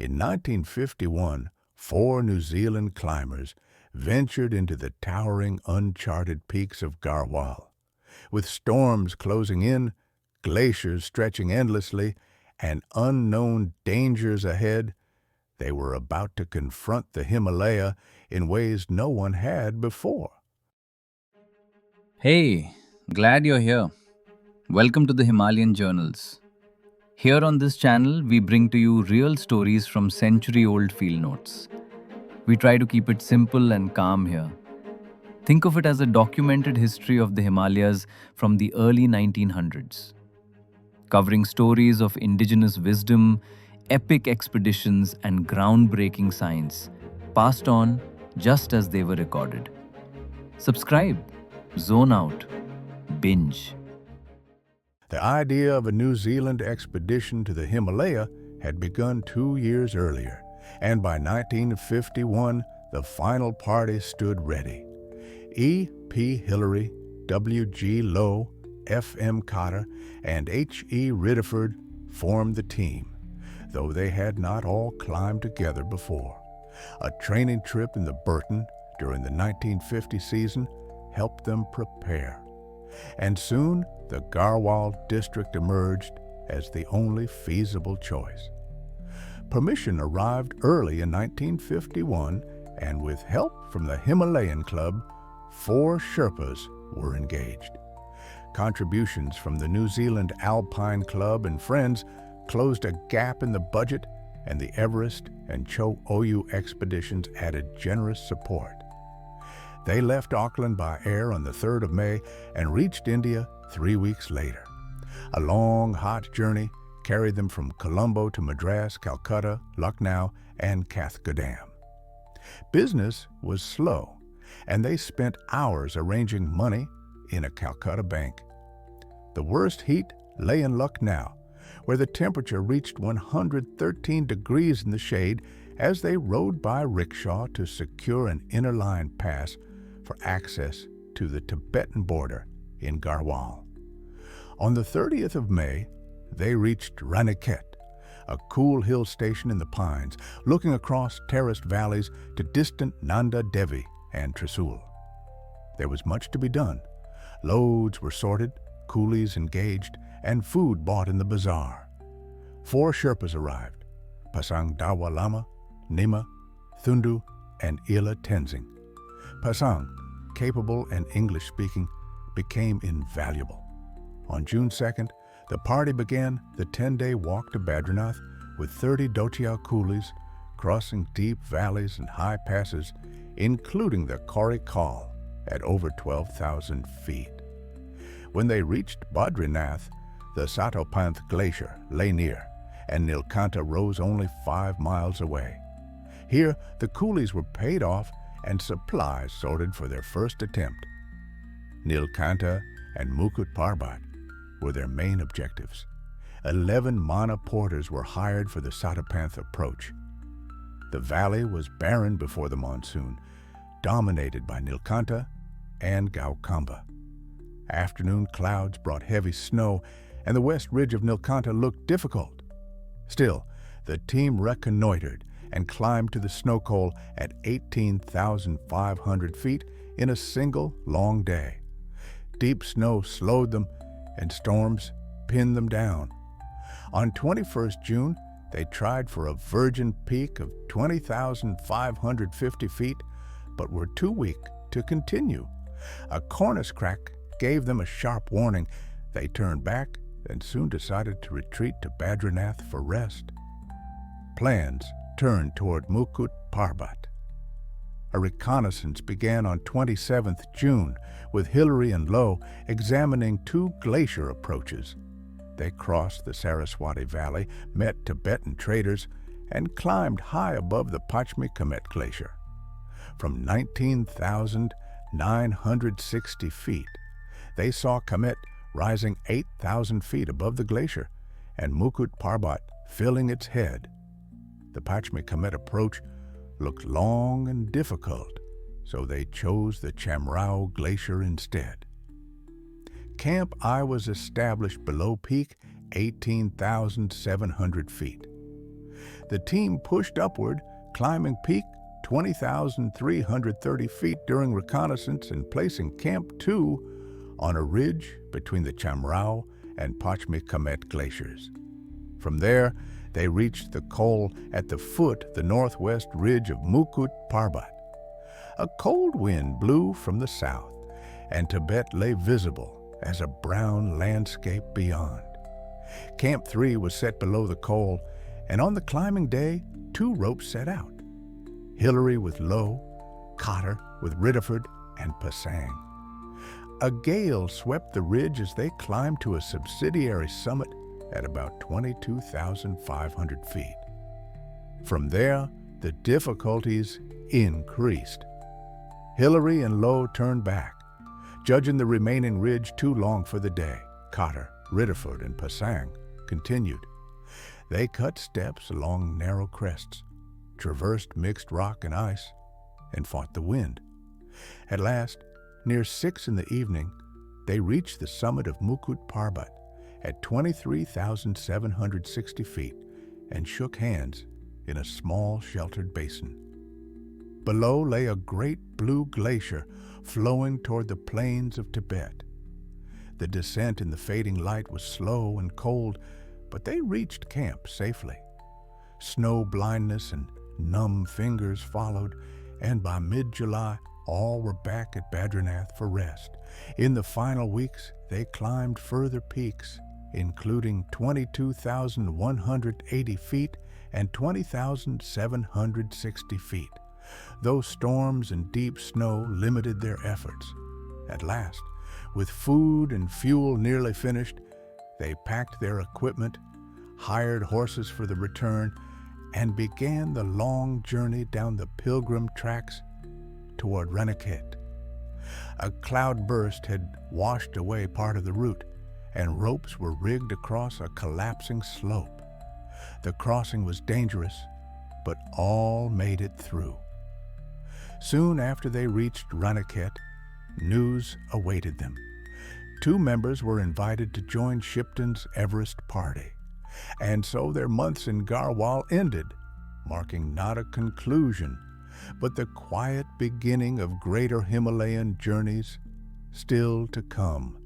In 1951, four New Zealand climbers ventured into the towering, uncharted peaks of Garhwal. With storms closing in, glaciers stretching endlessly, and unknown dangers ahead, they were about to confront the Himalaya in ways no one had before. Hey, glad you're here. Welcome to the Himalayan Journals. Here on this channel, we bring to you real stories from century old field notes. We try to keep it simple and calm here. Think of it as a documented history of the Himalayas from the early 1900s, covering stories of indigenous wisdom, epic expeditions, and groundbreaking science passed on just as they were recorded. Subscribe, zone out, binge. The idea of a New Zealand expedition to the Himalaya had begun 2 years earlier, and by 1951, the final party stood ready. E. P. Hillary, W. G. Lowe, F. M. Cotter, and H. E. Ridderford formed the team, though they had not all climbed together before. A training trip in the Burton during the 1950 season helped them prepare. And soon, the Garhwal district emerged as the only feasible choice. Permission arrived early in 1951, and with help from the Himalayan Club, 4 Sherpas were engaged. Contributions from the New Zealand Alpine Club and friends closed a gap in the budget, and the Everest and Cho Oyu expeditions added generous support. They left Auckland by air on the 3rd of May and reached India 3 weeks later. A long, hot journey carried them from Colombo to Madras, Calcutta, Lucknow, and Kathgodam. Business was slow, and they spent hours arranging money in a Calcutta bank. The worst heat lay in Lucknow, where the temperature reached 113 degrees in the shade as they rode by rickshaw to secure an inner line pass for access to the Tibetan border in Garhwal. On the 30th of May, they reached Ranikhet, a cool hill station in the pines, looking across terraced valleys to distant Nanda Devi and Trisul. There was much to be done. Loads were sorted, coolies engaged, and food bought in the bazaar. 4 Sherpas arrived: Pasang Dawa Lama, Nima, Thundu, and Ila Tenzing. Pasang, capable and English-speaking, became invaluable. On June 2nd, the party began the 10-day walk to Badrinath with 30 Dochial coolies crossing deep valleys and high passes, including the Kauri Kal at over 12,000 feet. When they reached Badrinath, the Satopanth Glacier lay near, and Nilkanth rose only 5 miles away. Here, the coolies were paid off and supplies sorted for their first attempt. Nilkanth and Mukut Parbat were their main objectives. 11 Mana porters were hired for the Satopanth approach. The valley was barren before the monsoon, dominated by Nilkanth and Gaukamba. Afternoon clouds brought heavy snow, and the west ridge of Nilkanth looked difficult. Still, the team reconnoitered and climbed to the snow col at 18,500 feet in a single long day. Deep snow slowed them, and storms pinned them down. On 21st June, they tried for a virgin peak of 20,550 feet, but were too weak to continue. A cornice crack gave them a sharp warning. They turned back and soon decided to retreat to Badrinath for rest. Plans turned toward Mukut Parbat. A reconnaissance began on 27th June, with Hillary and Lowe examining 2 glacier approaches. They crossed the Saraswati Valley, met Tibetan traders, and climbed high above the Pachmi Comet Glacier. From 19,960 feet, they saw Comet rising 8,000 feet above the glacier, and Mukut Parbat filling its head. The Pachmi Comet approach looked long and difficult, so they chose the Chamrao Glacier instead. Camp I was established below peak 18,700 feet. The team pushed upward, climbing peak 20,330 feet during reconnaissance and placing Camp 2 on a ridge between the Chamrao and Pachmikamet glaciers. From there, they reached the col at the foot the northwest ridge of Mukut Parbat. A cold wind blew from the south, and Tibet lay visible as a brown landscape beyond. Camp 3 was set below the col, and on the climbing day, 2 ropes set out. Hillary with Low, Cotter with Ridderford, and Pasang. A gale swept the ridge as they climbed to a subsidiary summit at about 22,500 feet. From there, the difficulties increased. Hillary and Low turned back, judging the remaining ridge too long for the day. Cotter, Ridderford, and Pasang continued. They cut steps along narrow crests, traversed mixed rock and ice, and fought the wind. At last, near 6 in the evening, they reached the summit of Mukut Parbat at 23,760 feet and shook hands in a small sheltered basin. Below lay a great blue glacier flowing toward the plains of Tibet. The descent in the fading light was slow and cold, but they reached camp safely. Snow blindness and numb fingers followed, and by mid-July, all were back at Badrinath for rest. In the final weeks, they climbed further peaks, including 22,180 feet and 20,760 feet. Though storms and deep snow limited their efforts. At last, with food and fuel nearly finished, they packed their equipment, hired horses for the return, and began the long journey down the pilgrim tracks toward Ranikhet. A cloudburst had washed away part of the route, and ropes were rigged across a collapsing slope. The crossing was dangerous, but all made it through. Soon after they reached Ranikhet, news awaited them. 2 members were invited to join Shipton's Everest party, and so their months in Garhwal ended, marking not a conclusion, but the quiet beginning of greater Himalayan journeys still to come.